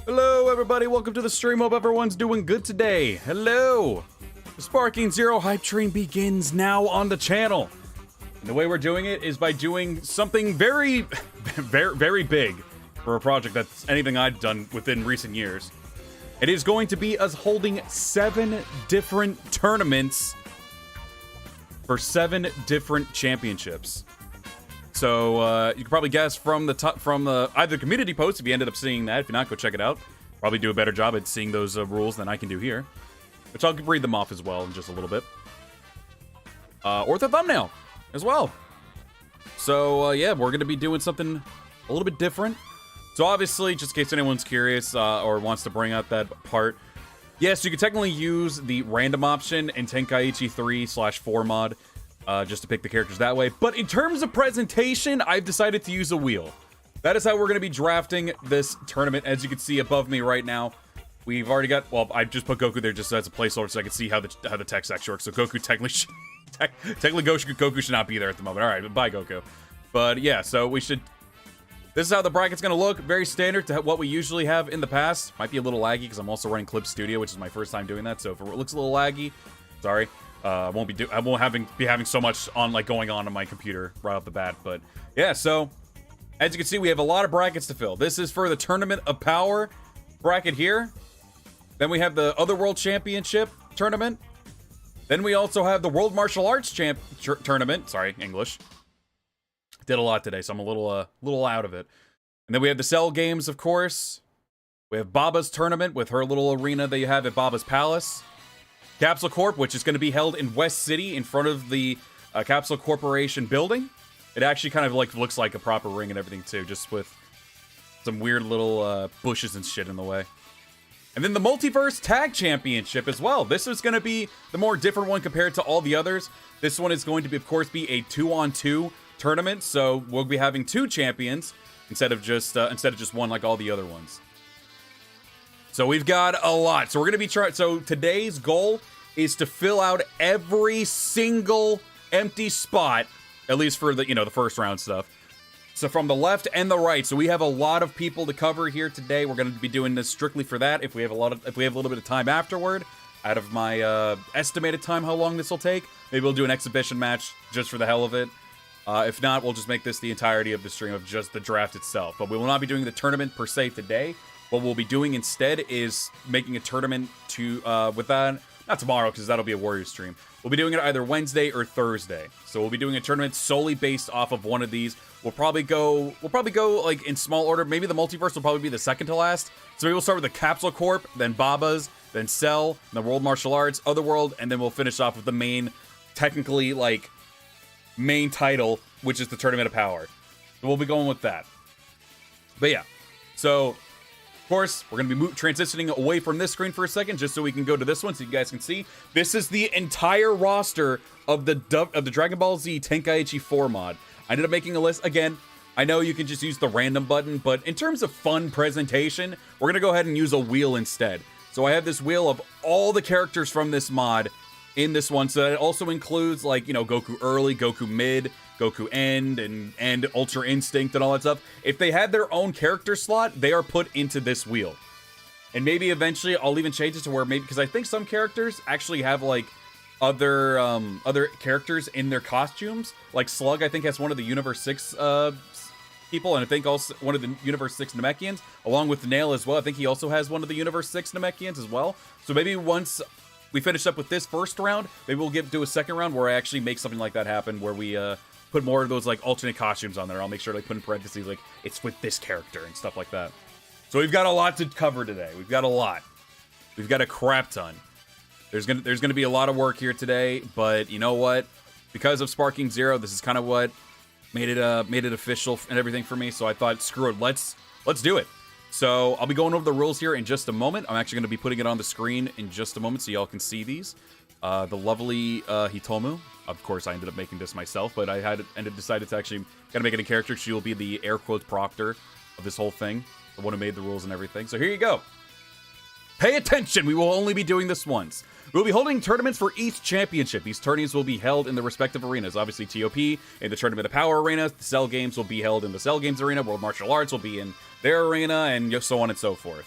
Hello everybody, welcome to the stream. Hope everyone's doing good today. Hello! The Sparking Zero hype train begins now on the channel. And the way we're doing it is by doing something very big for a project that's anything I've done within recent years. It is going to be us holding 7 different tournaments for 7 different championships. So you can probably guess from the either community post if you ended up seeing that. If you're not, go check it out. Probably do a better job at seeing those rules than I can do here, which I'll read them off as well in just a little bit. Or the thumbnail as well. So yeah, we're gonna be doing something a little bit different. So obviously, just in case anyone's curious or wants to bring out that part, yes, you can technically use the random option in Tenkiachi 3/4 mod. Just to pick the characters that way. But in terms of presentation, I've decided to use a wheel. That is how we're going to be drafting this tournament. As you can see above me right now, we've already got, well, I just put Goku there just as a placeholder so I can see how the text actually works. So Goku technically Goku should not be there at the moment. All right, bye Goku. But yeah, so we should, this is how the bracket's going to look. Very standard to what we usually have in the past. Might be a little laggy because I'm also running Clip Studio, which is my first time doing that. So if it looks a little laggy, sorry. I won't be having so much on going on my computer right off the bat, but yeah. So as you can see, we have a lot of brackets to fill. This is for the Tournament of Power bracket here. Then we have the Otherworld Championship tournament. Then we also have the World Martial Arts tournament. Sorry, English. Did a lot today, so I'm a little out of it. And then we have the Cell Games, of course. We have Baba's tournament with her little arena that you have at Baba's Palace. Capsule Corp, which is going to be held in West City in front of the Capsule Corporation building. It actually kind of looks like a proper ring and everything too, just with some weird little bushes and shit in the way. And then the Multiverse Tag Championship as well. This is going to be the more different one compared to all the others. This one is going to be, of course, be a 2-on-2 tournament, so we'll be having 2 champions instead of just one like all the other ones. So we've got a lot. So we're going to be trying. So today's goal is to fill out every single empty spot, at least for the the first round stuff. So from the left and the right. So we have a lot of people to cover here today. We're going to be doing this strictly for that. If we have a little bit of time afterward, out of my estimated time, how long this will take, maybe we'll do an exhibition match just for the hell of it. If not, we'll just make this the entirety of the stream of just the draft itself. But we will not be doing the tournament per se today. What we'll be doing instead is making a tournament with that, not tomorrow because that'll be a Warriors stream. We'll be doing it either Wednesday or Thursday. So we'll be doing a tournament solely based off of one of these. We'll probably go like in small order. Maybe the Multiverse will probably be the second to last. So maybe we'll start with the Capsule Corp, then Baba's, then Cell, then the World Martial Arts, Otherworld, and then we'll finish off with the main, technically main title, which is the Tournament of Power. So we'll be going with that. But yeah, so. Of course, we're going to be transitioning away from this screen for a second, just so we can go to this one, so you guys can see. This is the entire roster of the Dragon Ball Z Tenkaichi 4 mod. I ended up making a list. Again, I know you can just use the random button, but in terms of fun presentation, we're going to go ahead and use a wheel instead. So I have this wheel of all the characters from this mod in this one, so that it also includes, Goku early, Goku mid, Goku End, and Ultra Instinct and all that stuff. If they had their own character slot, they are put into this wheel. And maybe eventually I'll even change it to where maybe, because I think some characters actually have other characters in their costumes. Like Slug, I think, has one of the Universe 6 people, and I think also one of the Universe 6 Namekians, along with Nail as well. I think he also has one of the Universe 6 Namekians as well. So maybe once we finish up with this first round, maybe we'll do a second round where I actually make something like that happen, where we put more of those alternate costumes on there. I'll make sure to put in parentheses it's with this character and stuff like that. So we've got a lot to cover today. We've got a lot. We've got a crap ton. There's gonna be a lot of work here today, but you know what? Because of Sparking Zero, this is kind of what made it official and everything for me. So I thought, screw it, let's do it. So I'll be going over the rules here in just a moment. I'm actually going to be putting it on the screen in just a moment so y'all can see these. The lovely Hitomu. Of course, I ended up making this myself, but I decided to actually kind of make it a character. She will be the air quotes proctor of this whole thing, the one who made the rules and everything. So here you go. Pay attention, we will only be doing this once. We'll be holding tournaments for each championship. These tourneys will be held in the respective arenas. Obviously, TOP in the Tournament of Power arena. The Cell Games will be held in the Cell Games arena. World Martial Arts will be in their arena, and so on and so forth.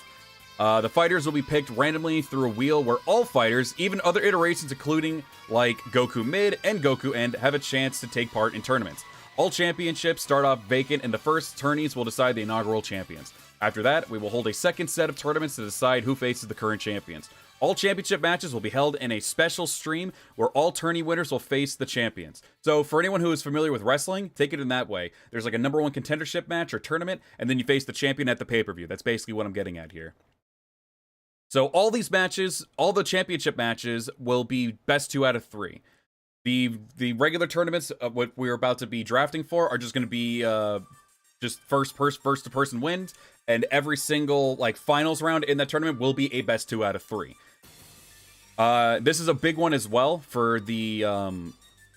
The fighters will be picked randomly through a wheel where all fighters, even other iterations including like Goku Mid and Goku End, have a chance to take part in tournaments. All championships start off vacant, and the first tourneys will decide the inaugural champions. After that, we will hold a second set of tournaments to decide who faces the current champions. All championship matches will be held in a special stream where all tourney winners will face the champions. So for anyone who is familiar with wrestling, take it in that way. There's like a #1 contendership match or tournament, and then you face the champion at the pay-per-view. That's basically what I'm getting at here. So all these matches, all the championship matches, will be best 2 out of 3. The regular tournaments, what we're about to be drafting for, are just going to be just first to person wins, and every single like finals round in that tournament will be a best 2 out of 3. This is a big one as well for the and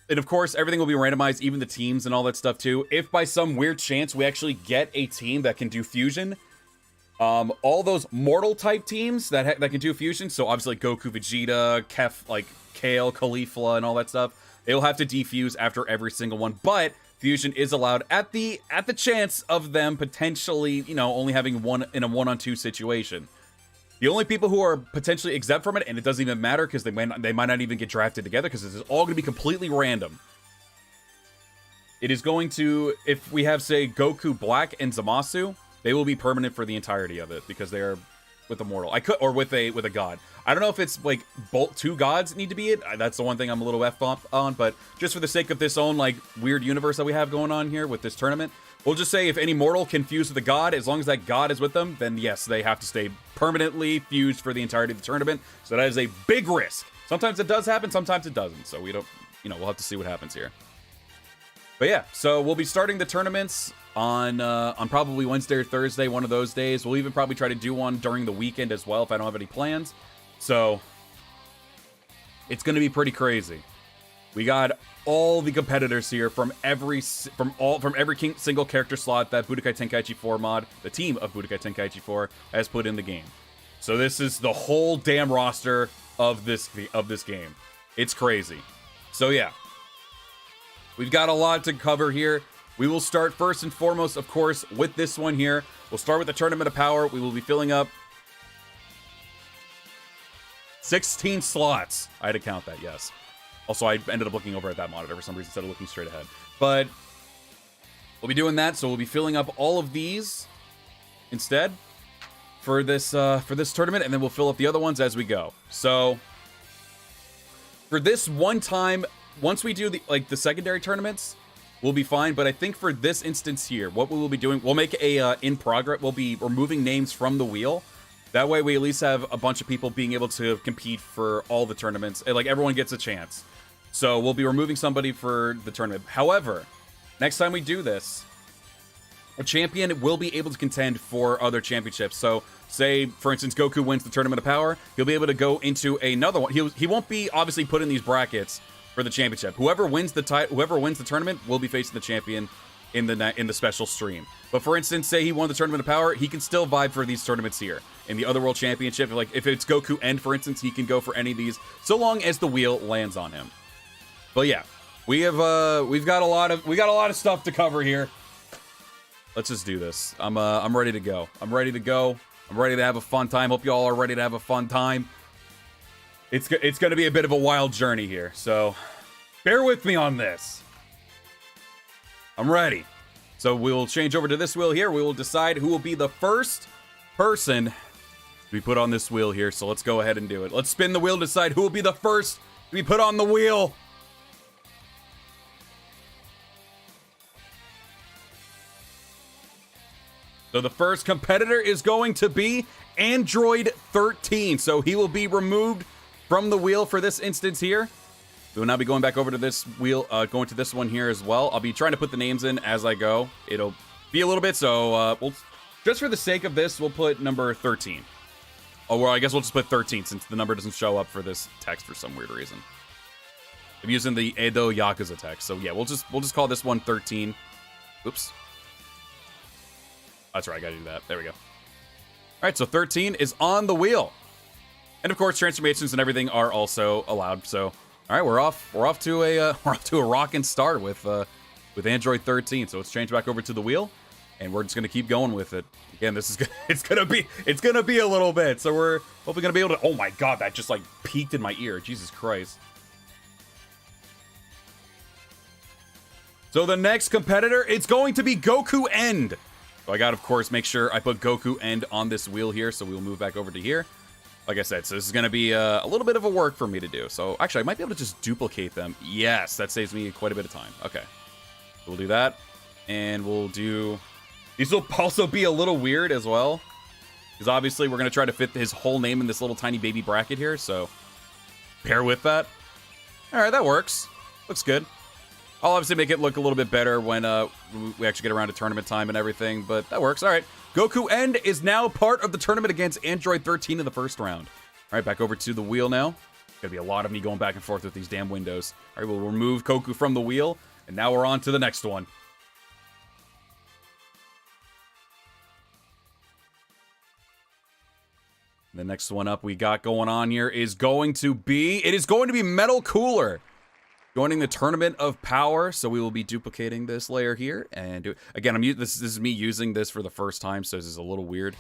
of course everything will be randomized, even the teams and all that stuff too. If by some weird chance we actually get a team that can do fusion, all those mortal type teams that can do fusion, so obviously like Goku, Vegeta, Kale, Caulifla, and all that stuff, they will have to defuse after every single one. But fusion is allowed at the chance of them potentially, you know, only having one in a 1-on-2 situation. The only people who are potentially exempt from it, and it doesn't even matter because they might not even get drafted together because this is all going to be completely random. It is going to, if we have, say, Goku Black and Zamasu, they will be permanent for the entirety of it because they are with a mortal. Or with a god. I don't know if it's like both 2 gods need to be it. That's the one thing I'm a little F-bump on, but just for the sake of this own like weird universe that we have going on here with this tournament, we'll just say if any mortal can fuse with a god, as long as that god is with them, then yes, they have to stay permanently fused for the entirety of the tournament. So that is a big risk. Sometimes it does happen, sometimes it doesn't. So we don't, you know, we'll have to see what happens here. But yeah, so we'll be starting the tournaments on probably Wednesday or Thursday, one of those days. We'll even probably try to do one during the weekend as well if I don't have any plans. So it's going to be pretty crazy. We got all the competitors here from every single character slot that Budokai Tenkaichi 4 mod, the team of Budokai Tenkaichi 4, has put in the game. So this is the whole damn roster of this game. It's crazy. So yeah, we've got a lot to cover here. We will start first and foremost, of course, with this one here. We'll start with the Tournament of Power. We will be filling up 16 slots. I had to count that, yes. Also, I ended up looking over at that monitor for some reason instead of looking straight ahead. But we'll be doing that, so we'll be filling up all of these instead for this tournament, and then we'll fill up the other ones as we go. So for this one time, once we do the secondary tournaments, we'll be fine. But I think for this instance here, what we will be doing, we'll make a in progress. We'll be removing names from the wheel. That way, we at least have a bunch of people being able to compete for all the tournaments. Like everyone gets a chance. So we'll be removing somebody for the tournament. However, next time we do this, a champion will be able to contend for other championships. So say, for instance, Goku wins the Tournament of Power, he'll be able to go into another one. He won't be obviously put in these brackets for the championship. Whoever wins the tournament will be facing the champion in the special stream. But for instance, say he won the Tournament of Power, he can still vibe for these tournaments here. In the other World Championship, like if it's Goku End, for instance, he can go for any of these, so long as the wheel lands on him. But yeah, we've got a lot of stuff to cover here. Let's just do this. I'm ready to go. I'm ready to go. I'm ready to have a fun time. Hope you all are ready to have a fun time. It's going to be a bit of a wild journey here, so bear with me on this. I'm ready. So we'll change over to this wheel here. We will decide who will be the first person to be put on this wheel here. So let's go ahead and do it. Let's spin the wheel to decide who will be the first to be put on the wheel. So the first competitor is going to be Android 13. So he will be removed from the wheel for this instance here. We will now be going back over to this wheel, going to this one here as well. I'll be trying to put the names in as I go. It'll be a little bit, so we'll, just for the sake of this, we'll put number 13. Oh, well, I guess we'll just put 13 since the number doesn't show up for this text for some weird reason. I'm using the Edo Yakuza text, so yeah, we'll just call this one 13. Oops. That's right, I gotta do that. There we go. All right, so 13 is on the wheel. And of course, transformations and everything are also allowed, so all right, we're off to a rockin' start with Android 13. So let's change back over to the wheel. and we're just gonna keep going with it. Again, this is it's gonna be a little bit, so we're hopefully gonna be able to. Oh my god, that just like peaked in my ear. Jesus Christ. So the next competitor, it's going to be Goku End. So I gotta, of course, make sure I put Goku End on this wheel here, so we'll move back over to here. Like I said, so this is gonna be a little bit of a work for me to do. So actually, I might be able to just duplicate them. Yes, that saves me quite a bit of time. Okay, we'll do that, and we'll do. These will also be a little weird as well, because obviously we're going to try to fit his whole name in this little tiny baby bracket here, so bear with that. All right, that works. Looks good. I'll obviously make it look a little bit better when we actually get around to tournament time and everything, but that works. All right, Goku End is now part of the tournament against Android 13 in the first round. All right, back over to the wheel now. Gonna be a lot of me going back and forth with these damn windows. All right, we'll remove Goku from the wheel, and now we're on to the next one. The next one up we got going on here is going to be, Metal Cooler joining the Tournament of Power. So we will be duplicating this layer here and again, this is me using this for the first time, so this is a little weird.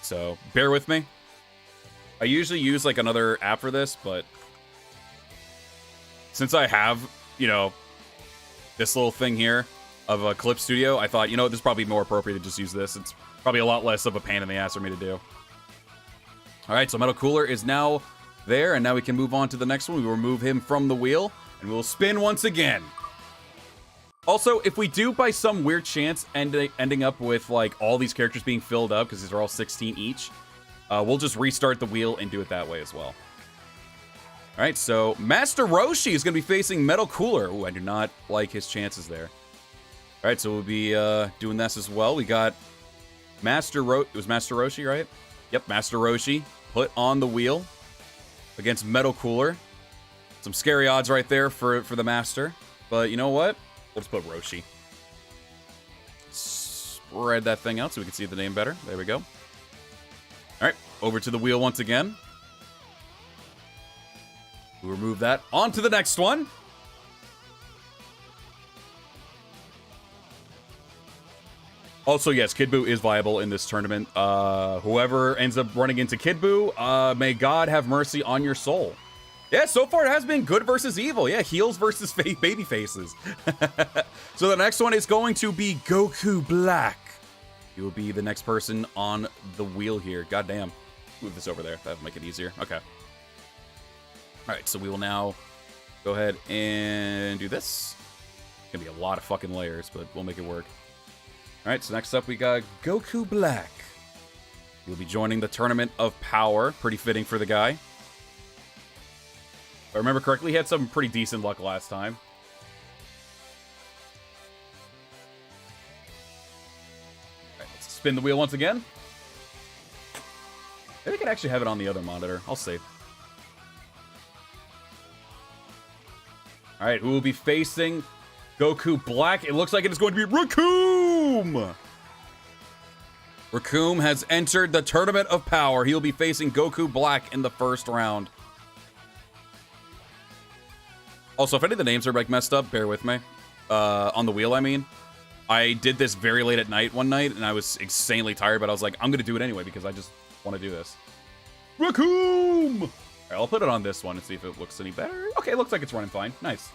So bear with me. I usually use like another app for this, but since I have, you know, this little thing here of a Clip Studio, I thought, you know, this is probably more appropriate to just use this. It's probably a lot less of a pain in the ass for me to do. All right, so Metal Cooler is now there, and now we can move on to the next one. We will remove him from the wheel, and we'll spin once again. Also, if we do, by some weird chance, ending up with, like, all these characters being filled up, because these are all 16 each, we'll just restart the wheel and do it that way as well. All right, so Master Roshi is going to be facing Metal Cooler. Ooh, I do not like his chances there. All right, so we'll be doing this as well. We got it was Master Roshi, right? Yep, Master Roshi put on the wheel against Metal Cooler. Some scary odds right there for the Master. But you know what? We'll just put Roshi. Spread that thing out so we can see the name better. There we go. All right, over to the wheel once again. We'll remove that. On to the next one. Also, yes, Kid Buu is viable in this tournament. Whoever ends up running into Kid Buu, may God have mercy on your soul. Yeah, so far it has been good versus evil. Yeah, heels versus baby faces. So the next one is going to be Goku Black. He will be the next person on the wheel here. God damn. Move this over there. That'll make it easier. Okay. All right, so we will now go ahead and do this. It's gonna be a lot of fucking layers, but we'll make it work. All right, so next up we got Goku Black. He'll be joining the Tournament of Power. Pretty fitting for the guy. If I remember correctly, he had some pretty decent luck last time. All right, let's spin the wheel once again. Maybe I could actually have it on the other monitor. I'll see. All right, who will be facing Goku Black? It looks like it is going to be Recoome! Recoome has entered the Tournament of Power. He'll be facing Goku Black in the first round. Also, if any of the names are like messed up, bear with me. On the wheel, I mean. I did this very late at night one night, and I was insanely tired, but I was like, I'm going to do it anyway because I just want to do this. Recoome! All right, I'll put it on this one and see if it looks any better. Okay, it looks like it's running fine. Nice.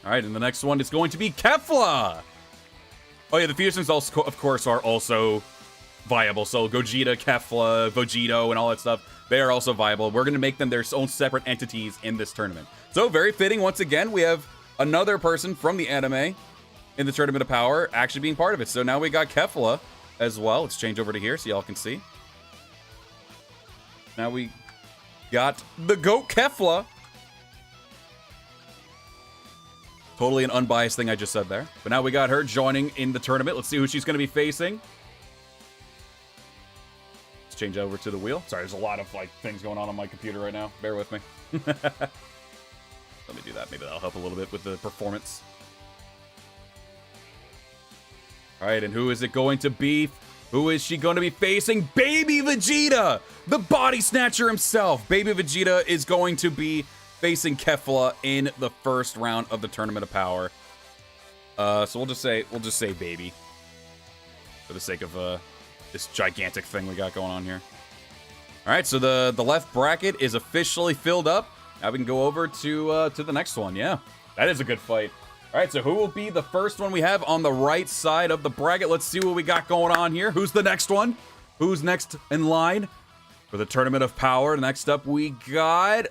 All right, and the next one is going to be Kefla. Oh yeah, the fusions also, of course, are also viable. So Gogeta, Kefla, Vegito, and all that stuff, they are also viable. We're going to make them their own separate entities in this tournament. So very fitting. Once again, we have another person from the anime in the Tournament of Power actually being part of it. So now we got Kefla as well. Let's change over to here so y'all can see. Now we got the GOAT Kefla. Totally an unbiased thing I just said there. But now we got her joining in the tournament. Let's see who she's going to be facing. Let's change over to the wheel. Sorry, there's a lot of like things going on my computer right now. Bear with me. Let me do that. Maybe that'll help a little bit with the performance. All right, and who is it going to be? Who is she going to be facing? Baby Vegeta, the body snatcher himself. Baby Vegeta is going to be facing Kefla in the first round of the Tournament of Power. So we'll just say baby, for the sake of this gigantic thing we got going on here. All right, so the left bracket is officially filled up. Now we can go over to the next one. Yeah, that is a good fight. All right, so who will be the first one we have on the right side of the bracket? Let's see what we got going on here. Who's the next one? Who's next in line for the Tournament of Power? Next up, we got...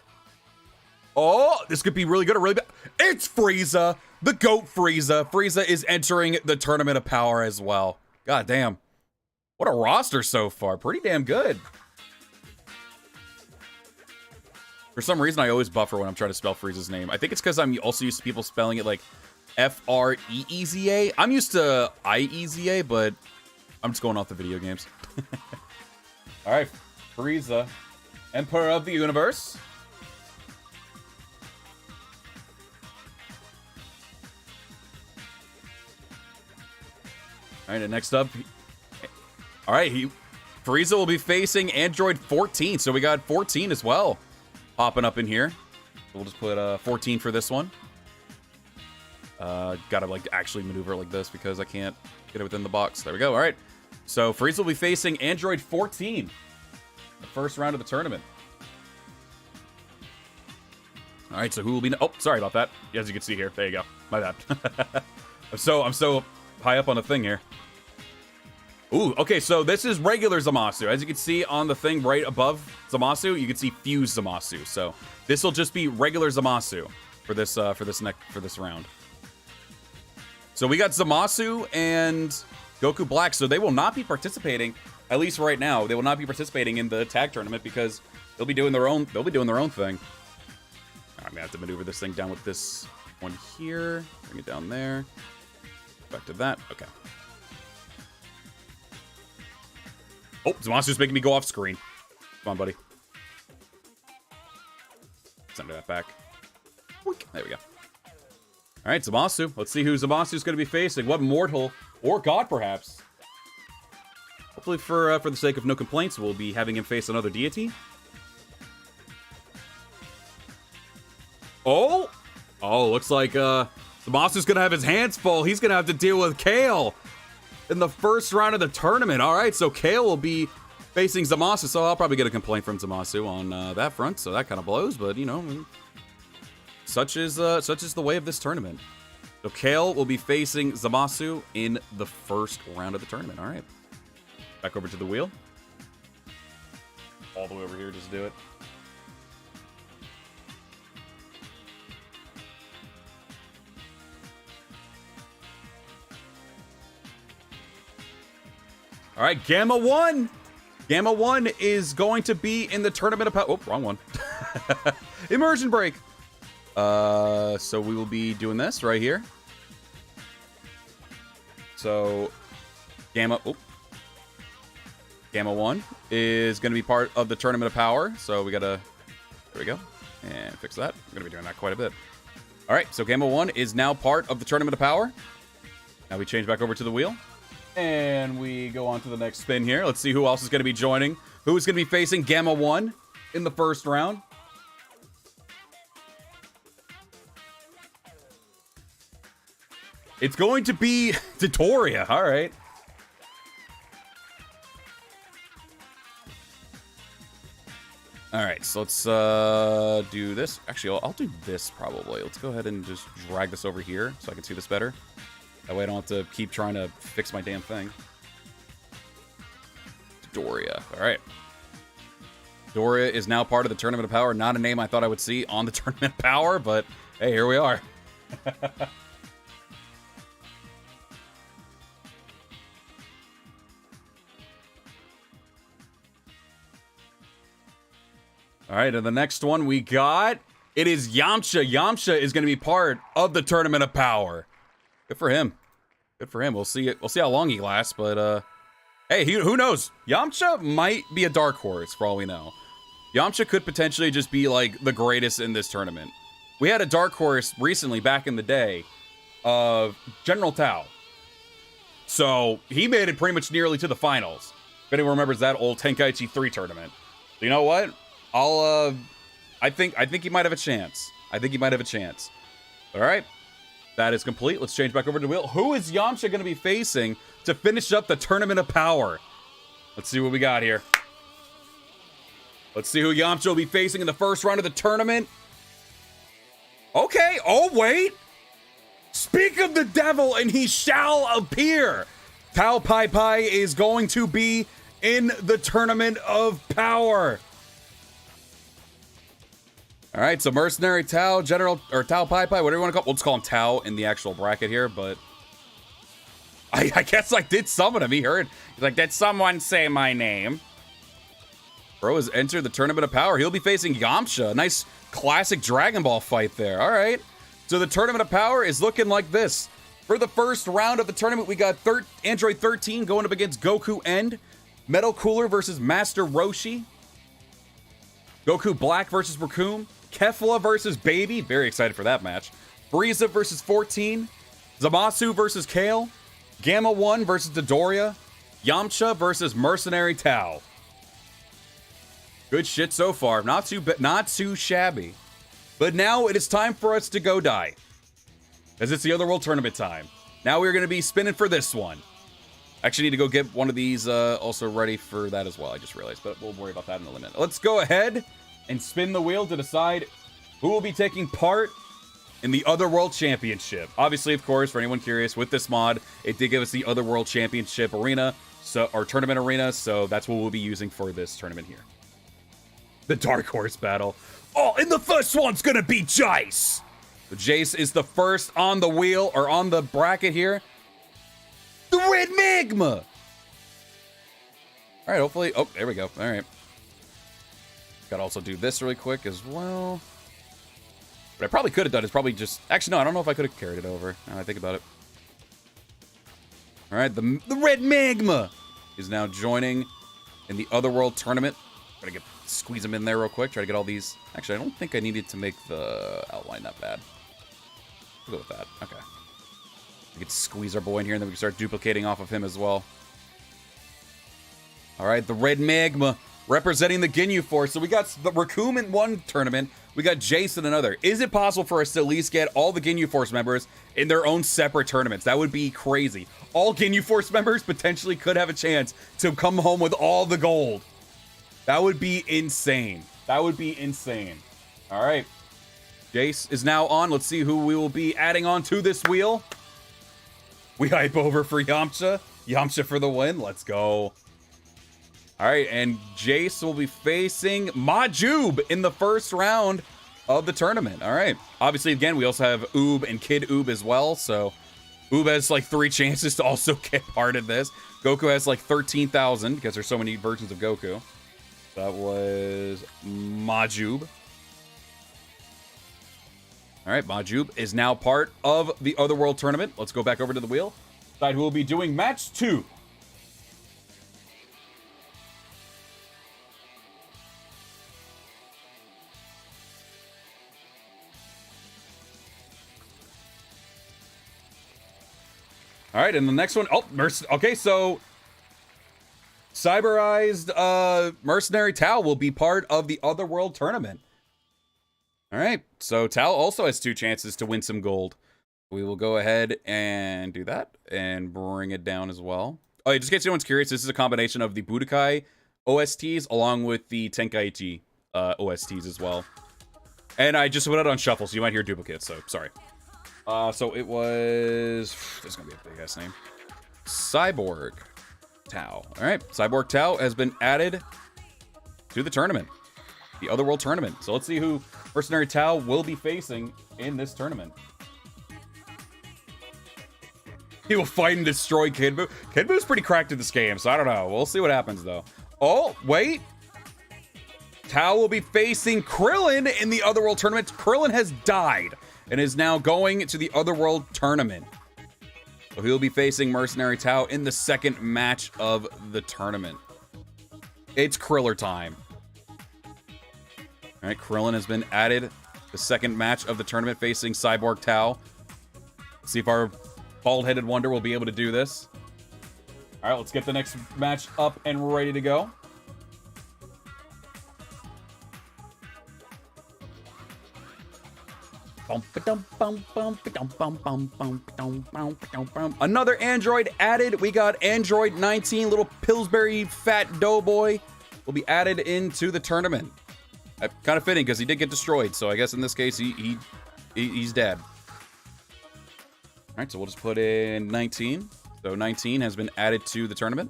Oh, this could be really good or really bad. It's Frieza, the GOAT Frieza. Frieza is entering the Tournament of Power as well. God damn. What a roster so far. Pretty damn good. For some reason, I always buffer when I'm trying to spell Frieza's name. I think it's because I'm also used to people spelling it like F-R-E-E-Z-A. I'm used to I-E-Z-A, but I'm just going off the video games. All right, Frieza, Emperor of the Universe. All right, and next up, all right, Frieza will be facing Android 14, so we got 14 as well popping up in here. We'll just put 14 for this one. Gotta like actually maneuver like this because I can't get it within the box. There we go. All right, so Frieza will be facing Android 14, the first round of the tournament. All right, so who will be? Oh, sorry about that. As you can see here, there you go. My bad. I'm so high up on the thing here. Ooh, okay, so this is regular Zamasu. As you can see on the thing right above Zamasu, you can see Fuse Zamasu. So this will just be regular Zamasu for this round. So we got Zamasu and Goku Black. So they will not be participating, at least right now. They will not be participating in the tag tournament because they'll be doing their own thing. I'm gonna have to maneuver this thing down with this one here. Bring it down there. Back to that. Okay. Oh, Zamasu's making me go off screen. Come on, buddy. Send that back. There we go. All right, Zamasu. Let's see who Zamasu's going to be facing. What mortal or god, perhaps? Hopefully, for the sake of no complaints, we'll be having him face another deity. Oh, looks like Zamasu's going to have his hands full. He's going to have to deal with Kale in the first round of the tournament. All right, so Kale will be facing Zamasu, so I'll probably get a complaint from Zamasu on that front, so that kind of blows, but, you know, such is the way of this tournament. So Kale will be facing Zamasu in the first round of the tournament. All right. Back over to the wheel. All the way over here, just do it. All right, Gamma 1. Gamma 1 is going to be in the Tournament of Power. Oh, wrong one. Immersion break. So we will be doing this right here. So Gamma 1 is going to be part of the Tournament of Power. So we gotta, there we go, and fix that. I'm going to be doing that quite a bit. All right, so Gamma 1 is now part of the Tournament of Power. Now we change back over to the wheel. And we go on to the next spin here. Let's see who else is going to be joining. Who is going to be facing Gamma 1 in the first round. It's going to be Dodoria. All right. All right, so let's do this. Actually, I'll do this probably. Let's go ahead and just drag this over here so I can see this better. That way I don't have to keep trying to fix my damn thing. Doria. All right. Doria is now part of the Tournament of Power. Not a name I thought I would see on the Tournament of Power, but hey, here we are. All right, and the next one we got, it is Yamcha. Yamcha is going to be part of the Tournament of Power. Good for him. Good for him. We'll see it. We'll see how long he lasts, but hey, who knows? Yamcha might be a dark horse for all we know. Yamcha could potentially just be like the greatest in this tournament. We had a dark horse recently back in the day of General Tao. So he made it pretty much nearly to the finals. If anyone remembers that old Tenkaichi 3 tournament. So you know what? I'll I think he might have a chance. I think he might have a chance. All right. That is complete. Let's change back over to the wheel. Who is Yamcha going to be facing to finish up the Tournament of Power? Let's see what we got here. Let's see who Yamcha will be facing in the first round of the tournament. Okay. Oh, wait. Speak of the devil and he shall appear. Tao Pai Pai is going to be in the Tournament of Power. All right, so Mercenary Tao, General, or Tao Pai Pai, whatever you want to call him. We'll just call him Tao in the actual bracket here, but I guess I did summon him. He heard. He's like, did someone say my name? Bro has entered the Tournament of Power. He'll be facing Yamcha. Nice classic Dragon Ball fight there. All right. So the Tournament of Power is looking like this. For the first round of the tournament, we got Android 13 going up against Goku End. Metal Cooler versus Master Roshi. Goku Black versus Raccoon. Kefla versus Baby. Very excited for that match. Frieza versus 14. Zamasu versus Kale. Gamma 1 versus Dodoria. Yamcha versus Mercenary Tao. Good shit so far. Not too shabby. But now it is time for us to go die. Because it's the Otherworld Tournament time. Now we're going to be spinning for this one. Actually need to go get one of these also ready for that as well. I just realized, but we'll worry about that in a minute. Let's go ahead and spin the wheel to decide who will be taking part in the Otherworld Championship. Obviously, of course, for anyone curious, with this mod, it did give us the Otherworld Championship arena, or tournament arena, so that's what we'll be using for this tournament here. The Dark Horse battle. Oh, and the first one's gonna be Jace. So Jace is the first on the wheel, or on the bracket here. The Red Magma. All right, hopefully. Oh, there we go. All right. Gotta also do this really quick as well. What I probably could have done is probably just... Actually, no, I don't know if I could have carried it over. Now I think about it. All right, the Red Magma is now joining in the Otherworld Tournament. Try to squeeze them in there real quick. Try to get all these... Actually, I don't think I needed to make the outline that bad. We'll go with that. Okay. We could squeeze our boy in here, and then we can start duplicating off of him as well. All right, the Red Magma representing the Ginyu Force. So we got the Raccoon in one tournament. We got Jace in another. Is it possible for us to at least get all the Ginyu Force members in their own separate tournaments? That would be crazy. All Ginyu Force members potentially could have a chance to come home with all the gold. That would be insane. That would be insane. All right. Jace is now on. Let's see who we will be adding on to this wheel. We hype over for Yamcha. Yamcha for the win. Let's go. All right, and Jace will be facing Majub in the first round of the tournament. All right. Obviously, again, we also have Oob and Kid Oob as well. So Oob has like 3 chances to also get part of this. Goku has like 13,000 because there's so many versions of Goku. That was Majub. All right, Majub is now part of the Otherworld Tournament. Let's go back over to the wheel. Decide who will be doing match 2. All right, and the next one, okay, so cyberized Mercenary Tao will be part of the Otherworld Tournament. All right, so Tao also has 2 chances to win some gold. We will go ahead and do that and bring it down as well. Oh, just in case anyone's curious, this is a combination of the Budokai OSTs along with the Tenkaichi OSTs as well. And I just put it on shuffle, so you might hear duplicates, so sorry. So it was... This is going to be a big-ass name. Cyborg Tao. All right. Cyborg Tao has been added to the tournament. The Otherworld Tournament. So let's see who Mercenary Tao will be facing in this tournament. He will fight and destroy Kid Buu. Kid Buu's pretty cracked in this game, so I don't know. We'll see what happens, though. Oh, wait. Tao will be facing Krillin in the Otherworld Tournament. Krillin has died and is now going to the Otherworld Tournament. So he'll be facing Mercenary Tao in the second match of the tournament. It's Kriller time. All right, Krillin has been added. The second match of the tournament facing Cyborg Tao. Let's see if our bald-headed wonder will be able to do this. All right, let's get the next match up and ready to go. Another android added. We got Android 19, little Pillsbury fat doughboy, will be added into the tournament. Kind of fitting because he did get destroyed, so I guess in this case he's dead. All right, so we'll just put in 19. So 19 has been added to the tournament.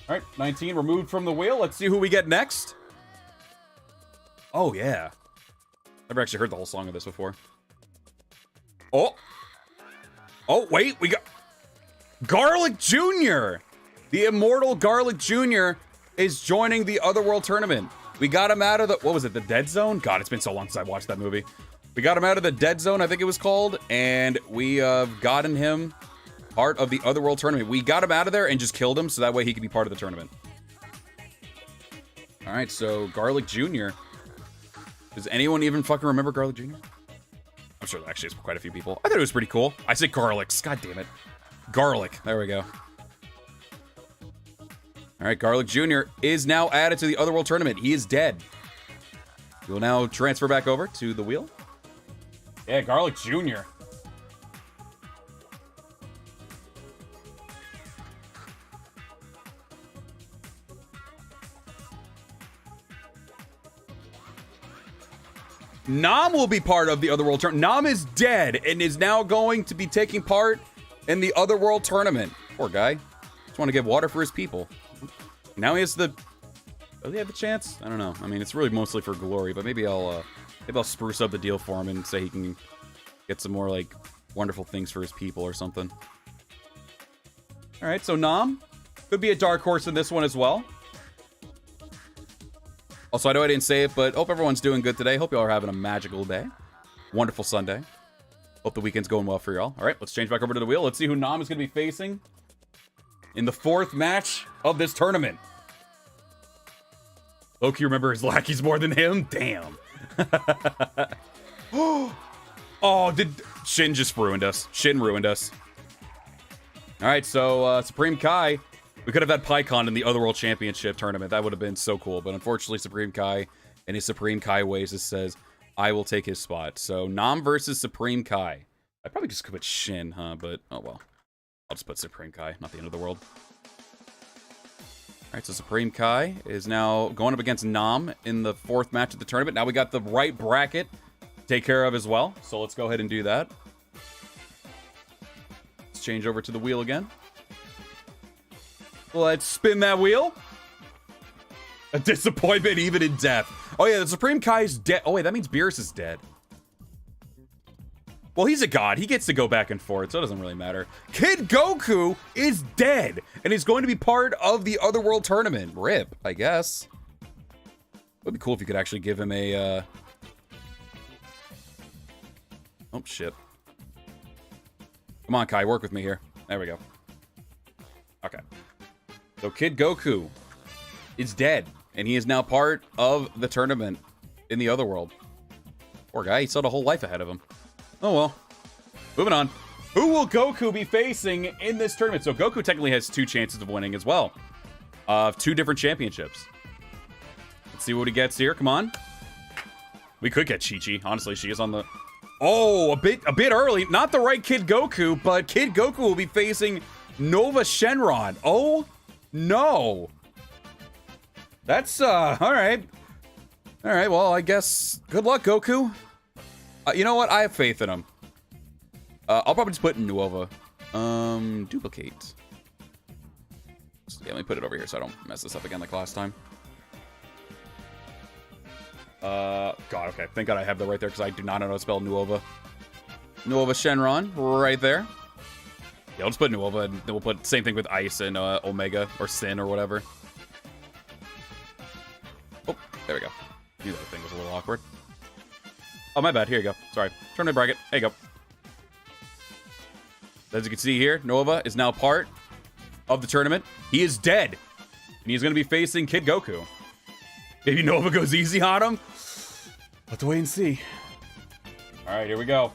All right, 19 removed from the wheel. Let's see who we get next. Oh, yeah. I've never actually heard the whole song of this before. Oh, wait, we got Garlic Jr. The immortal Garlic Jr. is joining the Otherworld tournament. We got him out of the, what was it, the Dead Zone? God, it's been so long since I watched that movie. We got him out of the Dead Zone, I think it was called, and we gotten him part of the Otherworld tournament. We got him out of there and just killed him, so that way he could be part of the tournament. All right, so Garlic Jr. Does anyone even fucking remember Garlic Jr.? I'm sure there actually is quite a few people. I thought it was pretty cool. I said Garlics. God damn it. Garlic. There we go. All right, Garlic Jr. is now added to the Otherworld tournament. He is dead. He will now transfer back over to the wheel. Yeah, Garlic Jr. Nam will be part of the Otherworld tournament. Nam is dead and is now going to be taking part in the Otherworld tournament. Poor guy. Just want to give water for his people. Now he has the... Does he have the chance? I don't know. I mean, it's really mostly for glory, but maybe I'll spruce up the deal for him and say he can get some more, like, wonderful things for his people or something. Alright, so Nam could be a dark horse in this one as well. Also, I know I didn't say it, but hope everyone's doing good today. Hope y'all are having a magical day. Wonderful Sunday. Hope the weekend's going well for y'all. All right, let's change back over to the wheel. Let's see who Nam is going to be facing in the 4th match of this tournament. Loki remembers lackeys more than him? Damn. Oh, Shin just ruined us. Shin ruined us. All right, so Supreme Kai. We could have had PyCon in the Otherworld Championship tournament. That would have been so cool. But unfortunately, Supreme Kai and his Supreme Kai ways just says, I will take his spot. So Nam versus Supreme Kai. I probably just could put Shin, huh? But, oh well. I'll just put Supreme Kai, not the end of the world. Alright, so Supreme Kai is now going up against Nam in the 4th match of the tournament. Now we got the right bracket to take care of as well. So let's go ahead and do that. Let's change over to the wheel again. Let's spin that wheel. A disappointment even in death. Oh yeah, the Supreme Kai is dead. Oh wait, that means Beerus is dead. Well, he's a god. He gets to go back and forth, so it doesn't really matter. Kid Goku is dead, and he's going to be part of the Otherworld tournament. RIP, I guess. It would be cool if you could actually give him a, Oh, shit. Come on, Kai, work with me here. There we go. Okay. So Kid Goku is dead, and he is now part of the tournament in the Otherworld. Poor guy, he still had a whole life ahead of him. Oh well. Moving on. Who will Goku be facing in this tournament? So Goku technically has 2 chances of winning as well. Of 2 different championships. Let's see what he gets here. Come on. We could get Chi-Chi. Honestly, she is on the... Oh, a bit early. Not the right Kid Goku, but Kid Goku will be facing Nova Shenron. Oh, no. That's, alright. Alright, well, I guess... Good luck, Goku. You know what? I have faith in him. I'll probably just put Nuova. Duplicate. Yeah, let me put it over here so I don't mess this up again like last time. God, okay. Thank God I have that right there because I do not know how to spell Nuova. Nuova Shenron, right there. Yeah, I'll just put Nuova and then we'll put same thing with Ice and Omega or Sin or whatever. Oh, there we go. Knew that thing was a little awkward. Oh, my bad. Here you go. Sorry. Turn my bracket. There you go. As you can see here, Nova is now part of the tournament. He is dead. And he's going to be facing Kid Goku. Maybe Nova goes easy on him. We'll have to wait and see. All right, here we go.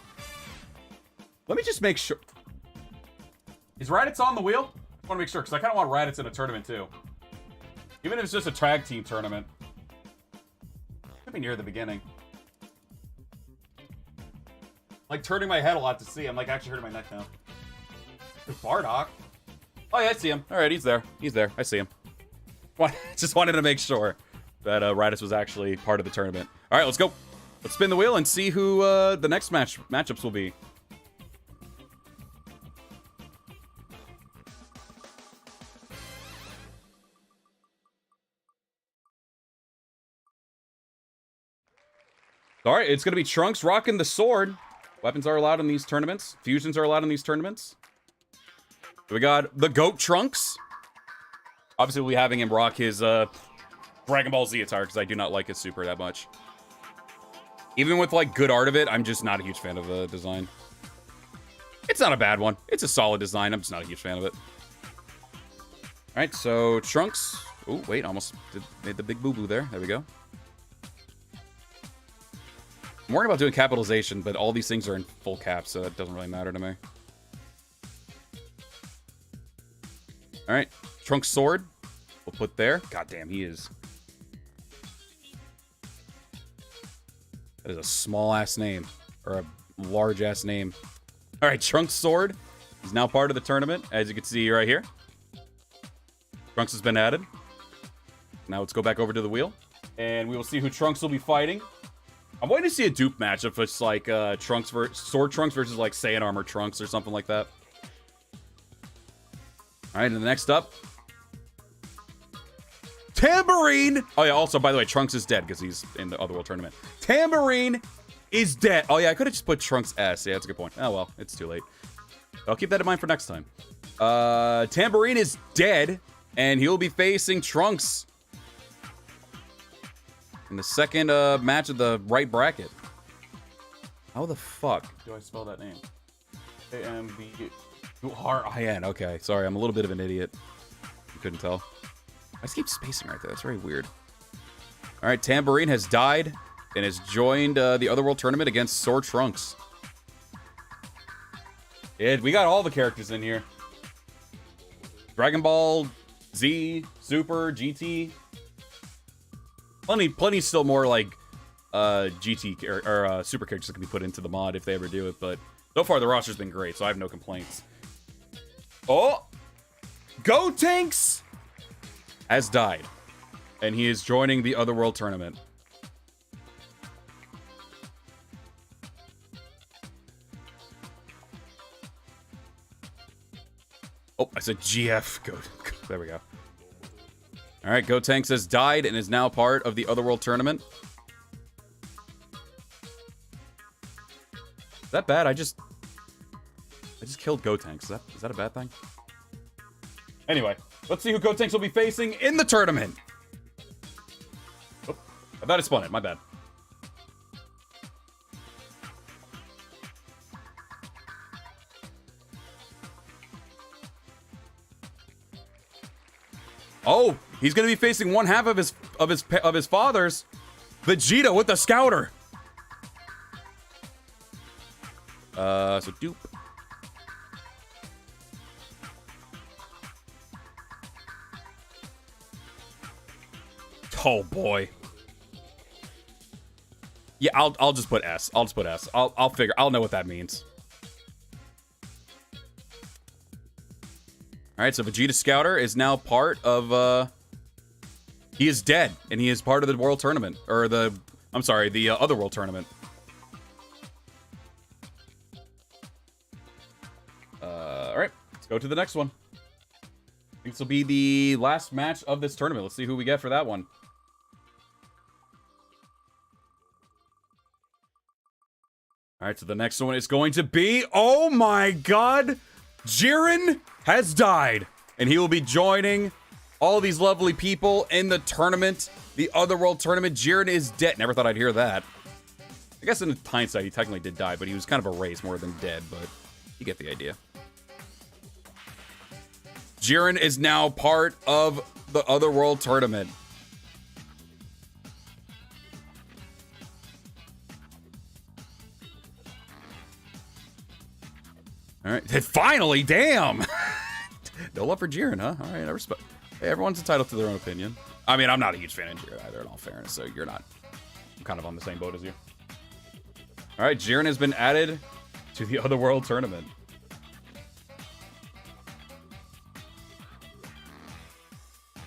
Let me just make sure. Is Raditz on the wheel? I want to make sure, because I kind of want Raditz in a tournament, too. Even if it's just a tag team tournament. Could be near the beginning. Like turning my head a lot to see. I'm like actually hurting my neck now. There's Bardock. Oh yeah, I see him. All right, he's there. He's there. I see him. Just wanted to make sure that Ridus was actually part of the tournament. All right, let's go. Let's spin the wheel and see who the next matchups will be. All right, it's going to be Trunks rocking the sword. Weapons are allowed in these tournaments. Fusions are allowed in these tournaments. We got the GOAT Trunks. Obviously, we'll be having him rock his Dragon Ball Z attire because I do not like his super that much. Even with, like, good art of it, I'm just not a huge fan of the design. It's not a bad one. It's a solid design. I'm just not a huge fan of it. All right, so Trunks. Oh, wait, almost made the big boo-boo there. There we go. I'm worried about doing capitalization, but all these things are in full caps, so that doesn't really matter to me. All right, Trunks' sword. We'll put there. God damn, he is. That is a small-ass name. Or a large-ass name. All right, Trunks' sword is now part of the tournament, as you can see right here. Trunks has been added. Now let's go back over to the wheel. And we will see who Trunks will be fighting. I'm waiting to see a dupe match if it's like Sword Trunks versus like Saiyan Armor Trunks or something like that. All right, and the next up, Tambourine. Oh yeah, also by the way, Trunks is dead because he's in the Otherworld tournament. Tambourine is dead. Oh yeah, I could have just put Trunks S. Yeah, that's a good point. Oh well, it's too late. I'll keep that in mind for next time. Tambourine is dead, and he'll be facing Trunks in the second match of the right bracket. How the fuck do I spell that name? A-M-B-U-R-I-N. Okay, sorry, I'm a little bit of an idiot. You couldn't tell. I just keep spacing right there. That's very weird. All right, Tambourine has died and has joined the Otherworld tournament against Sword Trunks. Yeah, we got all the characters in here. Dragon Ball, Z, Super, GT. Plenty still more like GT or Super characters that can be put into the mod if they ever do it, but so far the roster's been great, so I have no complaints. Oh! Gotenks has died, and he is joining the Otherworld tournament. Oh, I said GF. Go. There we go. All right, Gotenks has died and is now part of the Otherworld tournament. Is that bad? I just killed Gotenks. Is that a bad thing? Anyway, let's see who Gotenks will be facing in the tournament. Oh, I thought I spun it. My bad. Oh, he's going to be facing one half of his father's, Vegeta with the Scouter. So dupe. Oh boy. Yeah, I'll just put S. I'll just put S. I'll know what that means. All right, so Vegeta Scouter is now part of, he is dead, and he is part of the World Tournament, or the Otherworld Tournament. All right, let's go to the next one. I think this will be the last match of this tournament. Let's see who we get for that one. All right, so the next one is going to be, oh my god, Jiren has died, and he will be joining all these lovely people in the tournament, the Otherworld tournament. Jiren is dead. Never thought I'd hear that. I guess in hindsight, he technically did die, but he was kind of erased more than dead, but you get the idea. Jiren is now part of the Otherworld tournament. All right, finally, damn. No love for Jiren, huh? All right, I respect. Hey, everyone's entitled to their own opinion. I mean, I'm not a huge fan of Jiren either, in all fairness, so you're not. I'm kind of on the same boat as you. All right, Jiren has been added to the Otherworld tournament.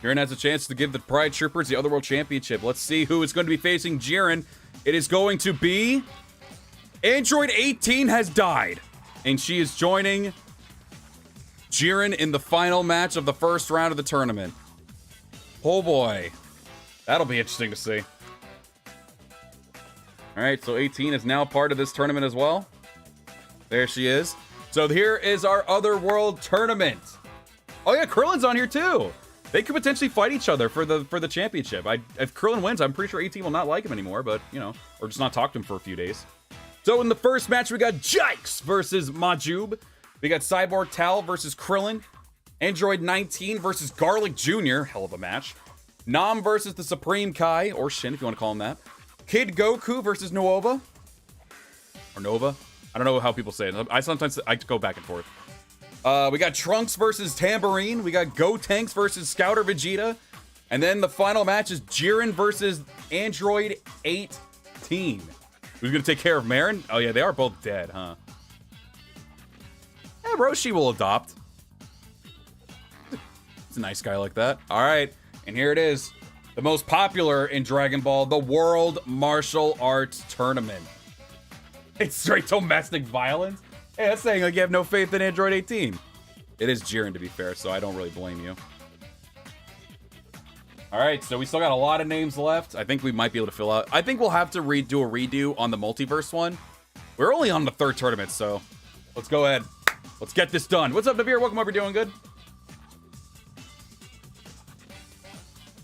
Jiren has a chance to give the Pride Troopers the Otherworld Championship. Let's see who is going to be facing Jiren. It is going to be... Android 18 has died. And she is joining Jiren in the final match of the first round of the tournament. Oh boy. That'll be interesting to see. Alright, so 18 is now part of this tournament as well. There she is. So here is our Otherworld tournament. Oh yeah, Krillin's on here too. They could potentially fight each other for the championship. If Krillin wins, I'm pretty sure 18 will not like him anymore, but, you know, or just not talk to him for a few days. So in the first match, we got Jykes versus Majub. We got Cyborg Tal versus Krillin. Android 19 versus Garlic Jr. Hell of a match. Nam versus the Supreme Kai, or Shin, if you want to call him that. Kid Goku versus Nova. Or Nova. I don't know how people say it. I go back and forth. We got Trunks versus Tambourine. We got Gotenks versus Scouter Vegeta. And then the final match is Jiren versus Android 18. Who's going to take care of Marin? Oh, yeah, they are both dead, huh? Yeah, Roshi will adopt. It's a nice guy like that. All right, and here it is. The most popular in Dragon Ball, the World Martial Arts Tournament. It's straight domestic violence? Hey, that's saying like you have no faith in Android 18. It is Jiren, to be fair, so I don't really blame you. All right, so we still got a lot of names left. I think we might be able to fill out. I think we'll have to do a redo on the multiverse one. We're only on the third tournament, so let's go ahead. Let's get this done. What's up, Navir? Welcome over. Doing good?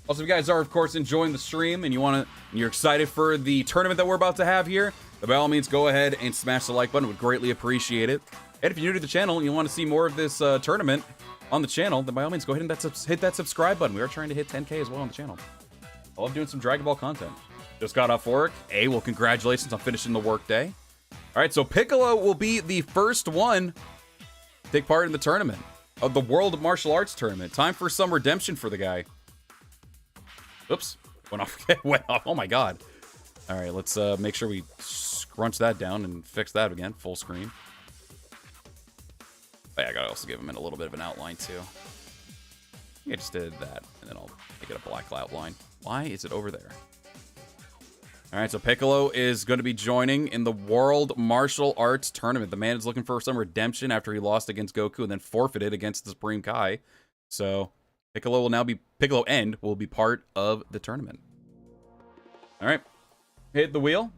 Also, if you guys are, of course, enjoying the stream and you're excited for the tournament that we're about to have here, then by all means, go ahead and smash the like button. Would greatly appreciate it. And if you're new to the channel and you want to see more of this tournament on the channel, then by all means, go ahead and hit that subscribe button. We are trying to hit 10K as well on the channel. I love doing some Dragon Ball content. Just got off work. Well, congratulations on finishing the work day. All right, so Piccolo will be the first one to take part in the tournament of the World Martial Arts Tournament. Time for some redemption for the guy. Oops, went off. Oh my God. All right, let's make sure we scrunch that down and fix that again. Full screen. Oh, yeah, I gotta also give him a little bit of an outline too. I just did that, and then I'll make it a black outline. Why is it over there? All right, so Piccolo is going to be joining in the World Martial Arts Tournament. The man is looking for some redemption after he lost against Goku and then forfeited against the Supreme Kai. So Piccolo End will be part of the tournament. All right, hit the wheel.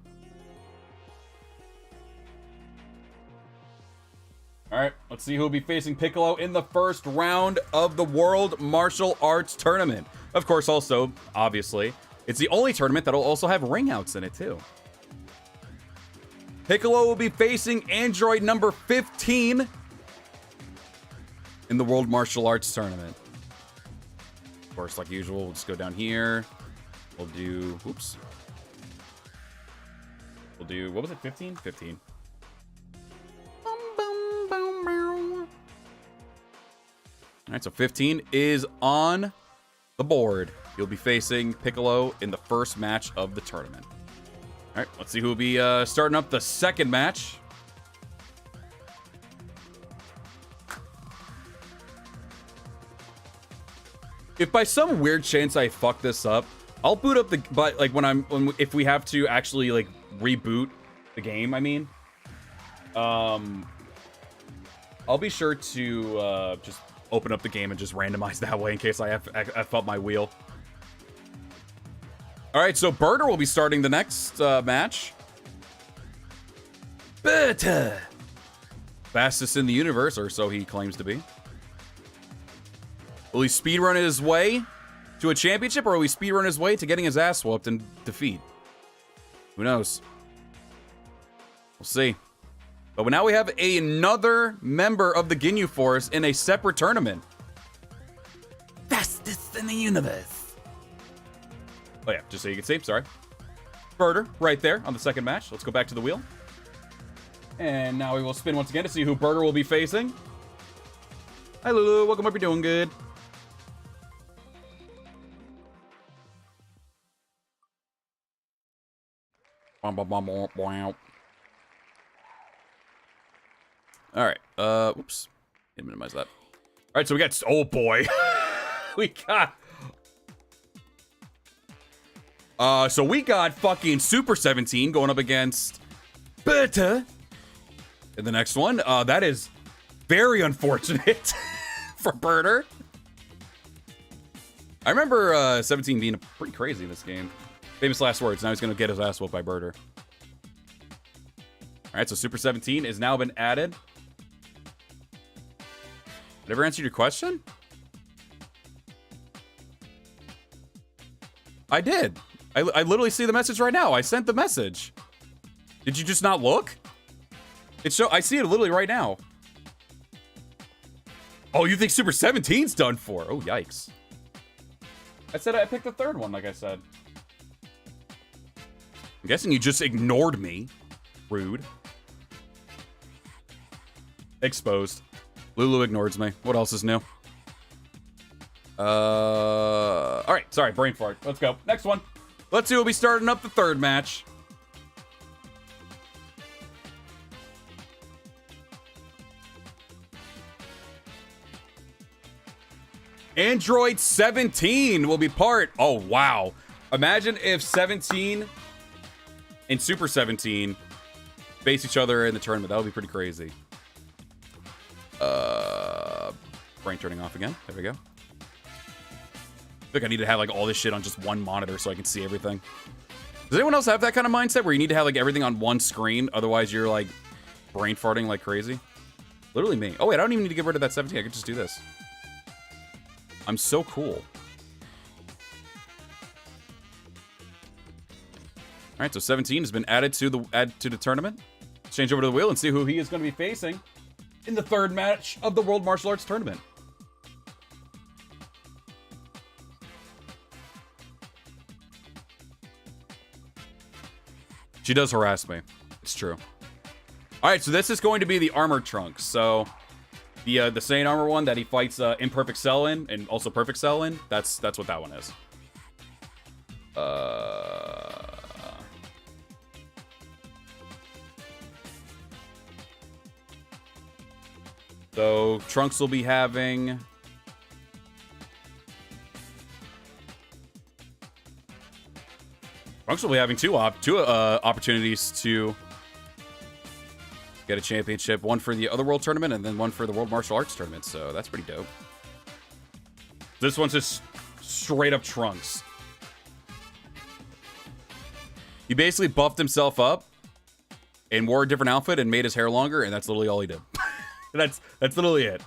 All right, let's see who will be facing Piccolo in the first round of the World Martial Arts Tournament. Of course, also, obviously, it's the only tournament that'll also have ring-outs in it, too. Piccolo will be facing Android number 15 in the World Martial Arts Tournament. Of course, like usual, we'll just go down here. We'll do, oops. We'll do, what was it, 15? 15. All right, so 15 is on the board. He'll be facing Piccolo in the first match of the tournament. All right, let's see who will be starting up the second match. If by some weird chance I fuck this up, I'll boot up the, but like if we have to actually like reboot the game, I mean, I'll be sure to just open up the game and just randomize that way in case I F up my wheel. All right, so Burter will be starting the next match. Burter! Fastest in the universe, or so he claims to be. Will he speedrun his way to a championship, or will he speedrun his way to getting his ass whooped and defeat? Who knows? We'll see. But now we have another member of the Ginyu Force in a separate tournament. Fastest in the universe. Oh yeah, just so you can see, sorry. Burter, right there on the second match. Let's go back to the wheel. And now we will spin once again to see who Burter will be facing. Hi Lulu, welcome up, you're doing good. All right. Oops. Didn't minimize that. All right, so we got. Oh boy, we got. So we got fucking Super 17 going up against Berta in the next one. That is very unfortunate for Berter. I remember 17 being pretty crazy in this game. Famous last words. Now he's going to get his ass whooped by Berter. All right, so Super 17 has now been added. Did I ever answer your question? I did. I literally see the message right now. I sent the message. Did you just not look? I see it literally right now. Oh, you think Super 17's done for? Oh, yikes. I said I picked the third one, like I said. I'm guessing you just ignored me. Rude. Exposed. Lulu ignores me. What else is new? Alright, sorry, brain fart. Let's go. Next one. Let's see, we'll be starting up the third match. Android 17 will be part. Oh, wow. Imagine if 17 and Super 17 face each other in the tournament. That would be pretty crazy. Brain turning off again. There we go. I think I need to have like all this shit on just one monitor so I can see everything. Does anyone else have that kind of mindset where you need to have like everything on one screen? Otherwise you're like brain farting like crazy? Literally me. Oh wait, I don't even need to get rid of that 17. I could just do this. I'm so cool. All right, so 17 has been added to the tournament. Let's change over to the wheel and see who he is going to be facing in the third match of the World Martial Arts Tournament. She does harass me. It's true. All right, so this is going to be the armored trunks. So the Saiyan armor one that he fights Imperfect Cell in and also Perfect Cell in. That's what that one is. So Trunks will be having. Trunks will be having two opportunities to get a championship. One for the Otherworld tournament and then one for the World Martial Arts tournament. So that's pretty dope. This one's just straight up Trunks. He basically buffed himself up and wore a different outfit and made his hair longer, and that's literally all he did. That's literally it.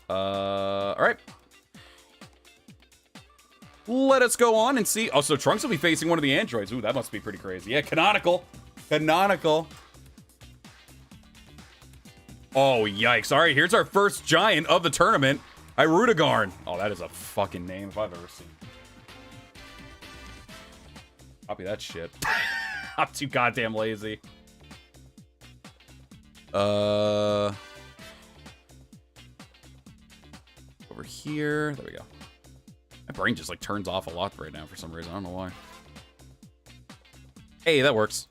All right. Let us go on and see. Oh, so Trunks will be facing one of the androids. Ooh, that must be pretty crazy. Yeah, canonical. Canonical. Oh, yikes. All right, here's our first giant of the tournament. Irudagarn. Oh, that is a fucking name if I've ever seen. Copy that shit. I'm too goddamn lazy. Over here. There we go. My brain just like turns off a lot right now for some reason. I don't know why. Hey, that works.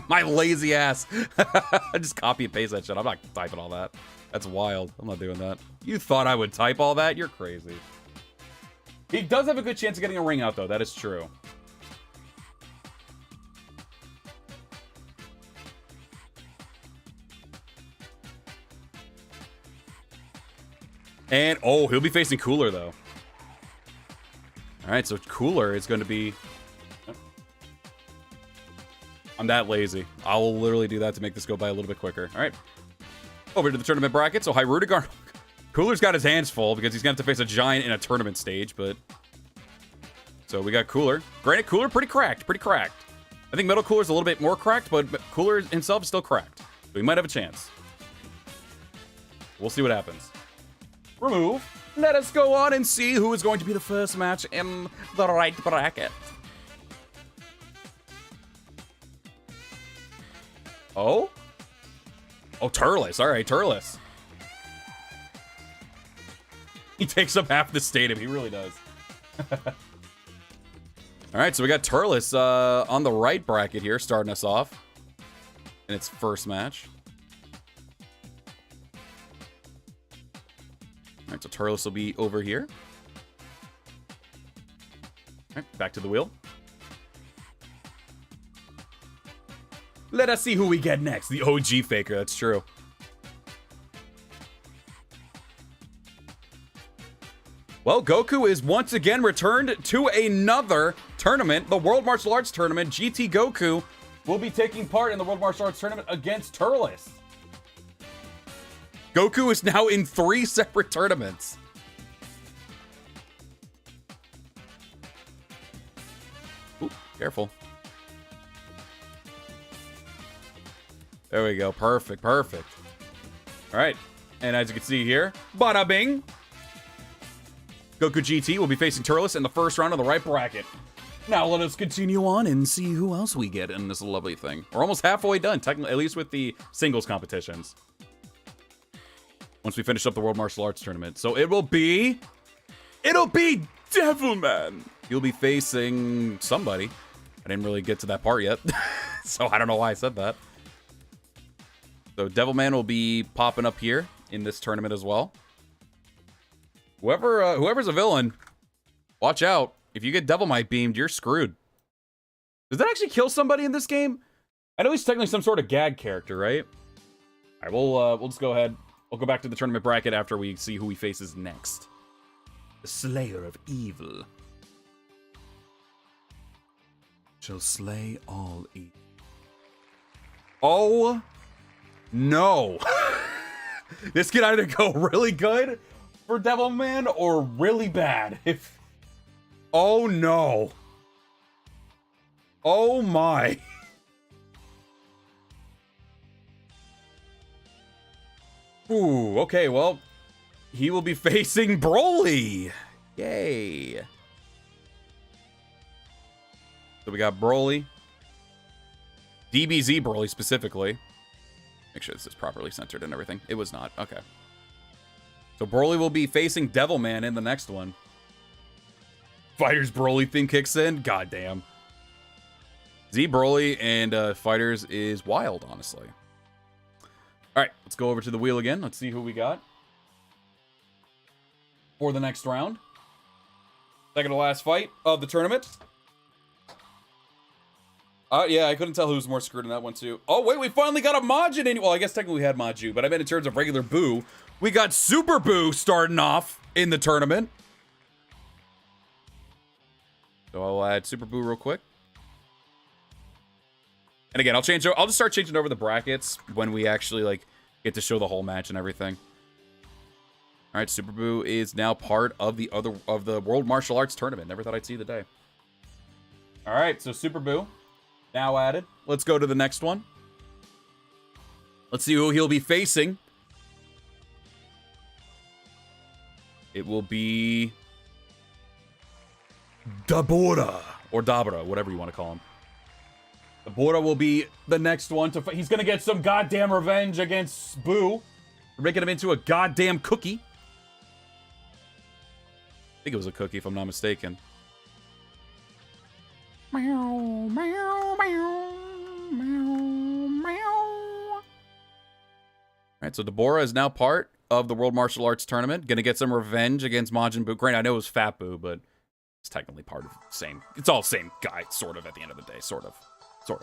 My lazy ass. I just copy and paste that shit. I'm not typing all that. That's wild. I'm not doing that. You thought I would type all that? You're crazy. He does have a good chance of getting a ring out, though. That is true. And, oh, he'll be facing Cooler, though. All right, so Cooler is going to be... I'm that lazy. I will literally do that to make this go by a little bit quicker. All right. Over to the tournament bracket. So, Hirudegarn... Cooler's got his hands full because he's going to have to face a giant in a tournament stage, but... So, we got Cooler. Granted, Cooler pretty cracked. Pretty cracked. I think Metal Cooler's a little bit more cracked, but Cooler himself is still cracked. So, he might have a chance. We'll see what happens. Remove. Let us go on and see who is going to be the first match in the right bracket. Oh? Oh, Turles. All right, Turles. He takes up half the stadium. He really does. All All right, so we got Turles on the right bracket here, starting us off in its first match. All right, so Turles will be over here. All right, back to the wheel. Let us see who we get next. The OG Faker, that's true. Well, Goku is once again returned to another tournament, the World Martial Arts Tournament. GT Goku will be taking part in the World Martial Arts Tournament against Turles. Goku is now in 3 separate tournaments. Ooh, careful. There we go. Perfect, perfect. All right. And as you can see here, bada bing. Goku GT will be facing Turles in the first round of the right bracket. Now let us continue on and see who else we get in this lovely thing. We're almost halfway done, technically, at least with the singles competitions. Once we finish up the World Martial Arts Tournament. So it'll be Devilman. He'll be facing somebody. I didn't really get to that part yet. So I don't know why I said that. So Devilman will be popping up here in this tournament as well. Whoever's a villain, watch out. If you get Devilmite beamed, you're screwed. Does that actually kill somebody in this game? I know he's technically some sort of gag character, right? All right, we'll just go ahead. We'll go back to the tournament bracket after we see who he faces next. The Slayer of Evil shall slay all evil. Oh no! This could either go really good for Devilman or really bad. Oh no! Oh my! Ooh, okay, well, he will be facing Broly. Yay. So we got Broly. DBZ Broly specifically. Make sure this is properly centered and everything. It was not. Okay. So Broly will be facing Devilman in the next one. Fighters Broly theme kicks in. Goddamn. Z Broly and Fighters is wild, honestly. All right, let's go over to the wheel again. Let's see who we got for the next round. Second to last fight of the tournament. Yeah, I couldn't tell who was more screwed in that one, too. Oh, wait, we finally got a Majin in. Well, I guess technically we had Maju, but I meant in terms of regular Boo. We got Super Boo starting off in the tournament. So I'll add Super Boo real quick. And again, I'll just start changing over the brackets when we actually, like, get to show the whole match and everything. All right, Super Boo is now part of the World Martial Arts Tournament. Never thought I'd see the day. All right, so Super Boo now added. Let's go to the next one. Let's see who he'll be facing. It will be Dabura, or Dabura, whatever you want to call him. Dabura will be the next one to fight. He's gonna get some goddamn revenge against Boo. We're making him into a goddamn cookie. I think it was a cookie, if I'm not mistaken. Meow, meow, meow, meow, meow. All right, so Dabura is now part of the World Martial Arts Tournament. Gonna get some revenge against Majin Buu. Granted, I know it was Fat Buu, but it's technically part of the same. It's all same guy, sort of, at the end of the day. Sort of. All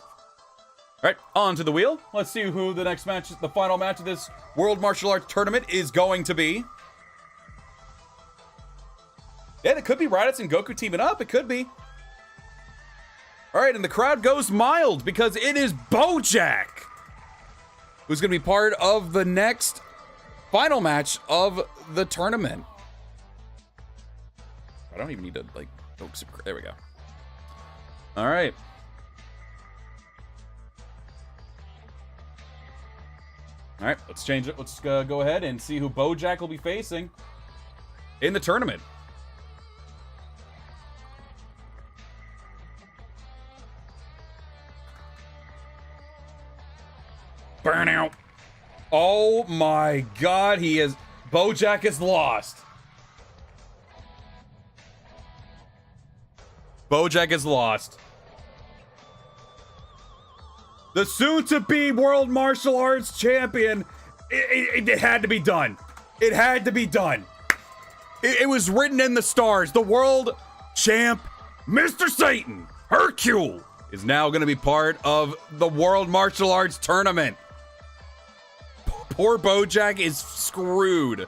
right, on to the wheel. Let's see who the next match, the final match of this World Martial Arts Tournament is going to be. Yeah, it could be Raditz and Goku teaming up. It could be. All right, and the crowd goes mild because it is Bojack, who's going to be part of the next final match of the tournament. I don't even need to, like, oh, super, there we go. All right. All right, let's change it. Let's go ahead and see who Bojack will be facing in the tournament. Burnout. Oh my God, Bojack is lost. Bojack is lost. The soon-to-be World Martial Arts Champion, it had to be done. It had to be done. It was written in the stars. The world champ, Mr. Satan, Hercule, is now going to be part of the World Martial Arts Tournament. Poor Bojack is screwed.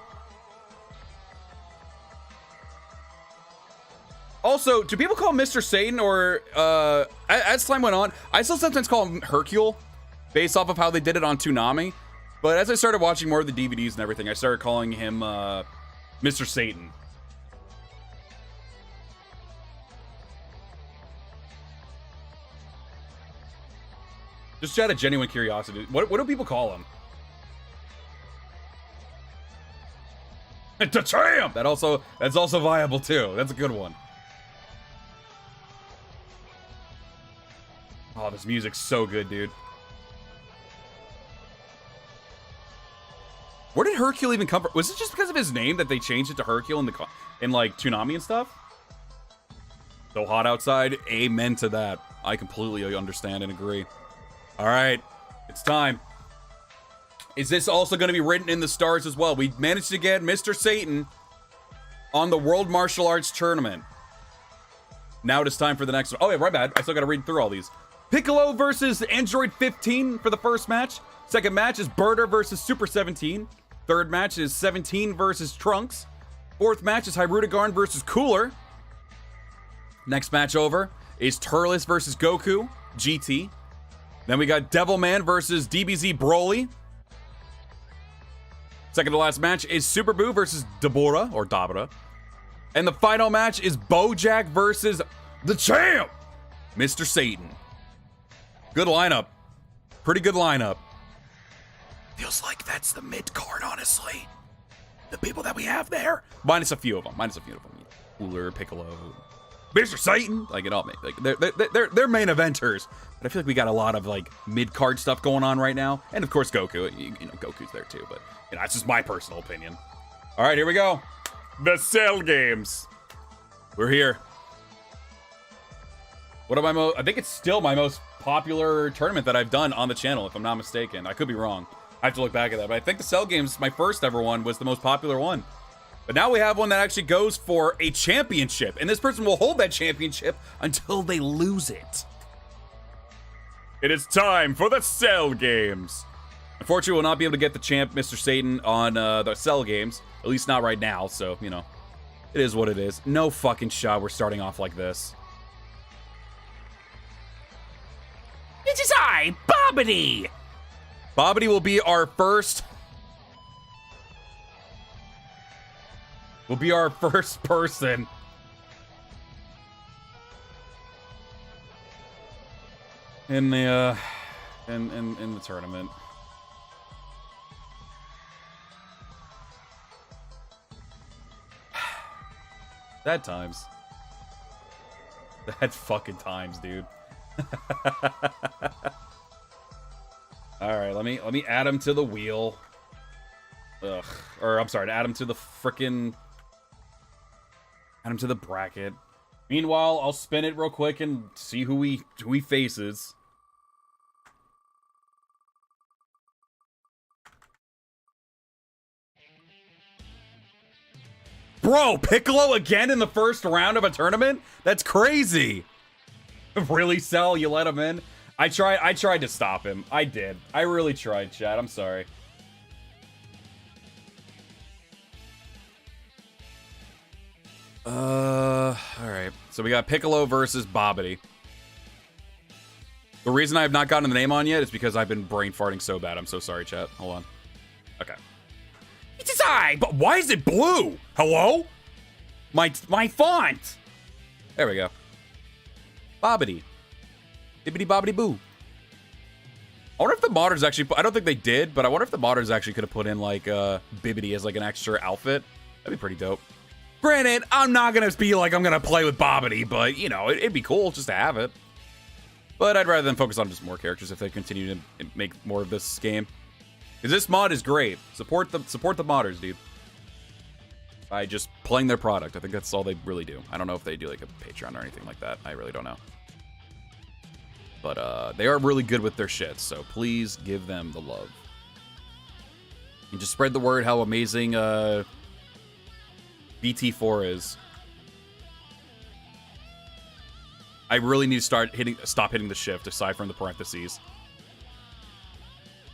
Also, do people call him Mr. Satan, or as time went on, I still sometimes call him Hercule, based off of how they did it on Toonami. But as I started watching more of the DVDs and everything, I started calling him Mr. Satan. Just out of genuine curiosity, what do people call him? The champ! That's also viable too. That's a good one. Oh, this music's so good, dude. Where did Hercule even come from? Was it just because of his name that they changed it to Hercule in like Toonami and stuff? So hot outside. Amen to that. I completely understand and agree. All right, it's time. Is this also going to be written in the stars as well? We managed to get Mr. Satan on the World Martial Arts Tournament. Now it is time for the next one. Oh yeah, right bad. I still got to read through all these. Piccolo versus Android 15 for the first match. Second match is Birder versus Super 17. Third match is 17 versus Trunks. Fourth match is Hyrudigarn versus Cooler. Next match over is Turles versus Goku, GT. Then we got Devilman versus DBZ Broly. Second to last match is Super Boo versus Dabura, or Dabura. And the final match is Bojack versus the champ, Mr. Satan. Good lineup. Pretty good lineup. Feels like that's the mid-card, honestly. The people that we have there. Minus a few of them. Cooler, Piccolo, Mr. Satan. Like, it all made, like, they're main eventers. But I feel like we got a lot of, like, mid-card stuff going on right now. And, of course, Goku. You know, Goku's there, too. But, you know, that's just my personal opinion. All right, here we go. The Cell Games. We're here. What am I think it's still my most popular tournament that I've done on the channel, if I'm not mistaken. I could be wrong. I have to look back at that. But I think the Cell Games, my first ever one, was the most popular one. But now we have one that actually goes for a championship. And this person will hold that championship until they lose it. It is time for the Cell Games. Unfortunately, we'll not be able to get the champ, Mr. Satan, on the Cell Games. At least not right now, so, you know. It is what it is. No fucking shot we're starting off like this. It is I, Bobbity! Bobbity will be our first... person. In the, in the tournament. That times. That fucking times, dude. All right, let me add him to the wheel. Ugh. Or I'm sorry, add him to the frickin'... Add him to the bracket. Meanwhile, I'll spin it real quick and see who he faces. Bro, Piccolo again in the first round of a tournament? That's crazy. Really, Cell? You let him in? I tried to stop him. I did. I really tried, chat. I'm sorry. Alright. So we got Piccolo versus Bobbity. The reason I have not gotten the name on yet is because I've been brain farting so bad. I'm so sorry, chat. Hold on. Okay. It is I, but why is it blue? Hello? My font. There we go. Bobbity. Bibbity bobbity boo. I wonder if the modders actually... I don't think they did, but I wonder if the modders actually could have put in, like, Bibbity as, like, an extra outfit. That'd be pretty dope. Granted, I'm not gonna be like I'm gonna play with Bobbity, but, you know, it'd be cool just to have it. But I'd rather than focus on just more characters if they continue to make more of this game. Because this mod is great. Support the modders, dude. by just playing their product. I think that's all they really do. I don't know if they do like a Patreon or anything like that. I really don't know. But they are really good with their shit, so please give them the love. And just spread the word how amazing BT4 is. I really need to stop hitting the shift aside from the parentheses.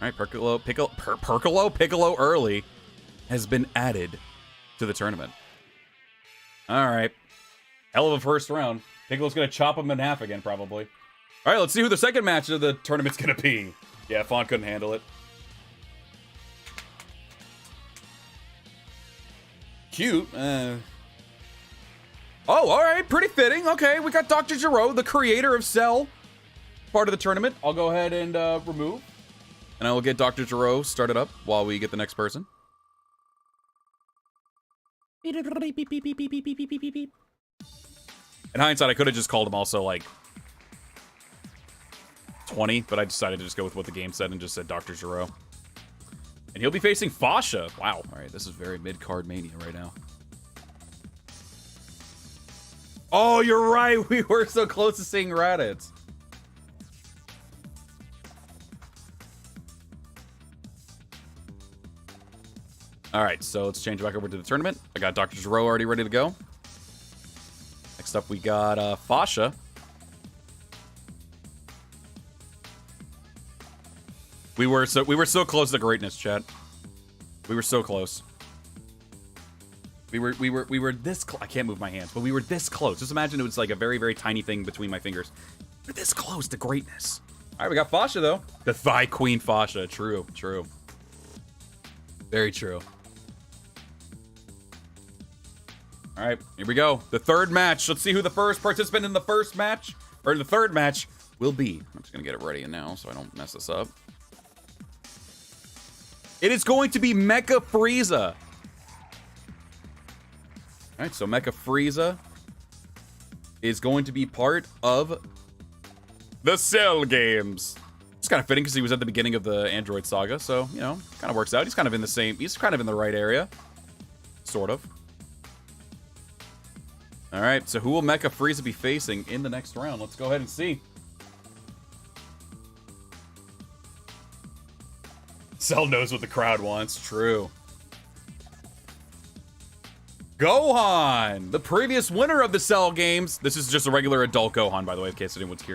All right, Piccolo early has been added to the tournament. All right. Hell of a first round. Piccolo's going to chop him in half again, probably. All right, let's see who the second match of the tournament's going to be. Yeah, Fawn couldn't handle it. Cute. Oh, all right. Pretty fitting. Okay, we got Dr. Giro, the creator of Cell, part of the tournament. I'll go ahead and remove. And I will get Dr. Giro started up while we get the next person. In hindsight, I could have just called him also, like, 20, but I decided to just go with what the game said and just said Dr. Giro. And he'll be facing Fasha. Wow. All right, this is very mid-card mania right now. Oh, you're right. We were so close to seeing Raditz. All right, so let's change back over to the tournament. I got Dr. Giro already ready to go. Next up, we got Fasha. We were so close to greatness, chat. We were so close. We were this close. I can't move my hands, but we were this close. Just imagine it was like a very, very tiny thing between my fingers. We're this close to greatness. All right, we got Fasha though. The Thigh Queen Fasha. True, true. Very true. All right, here we go. The third match. Let's see who the first participant in the first match, or the third match, will be. I'm just gonna get it ready now so I don't mess this up. It is going to be Mecha Frieza. All right, so Mecha Frieza is going to be part of the Cell games. It's kind of fitting because he was at the beginning of the Android saga, so, you know, kind of works out. He's kind of in the same, he's kind of in the right area. Sort of. All right, so who will Mecha Frieza be facing in the next round? Let's go ahead and see. Cell knows what the crowd wants. True. Gohan, the previous winner of the Cell games. This is just a regular adult Gohan, by the way, in case anyone's curious.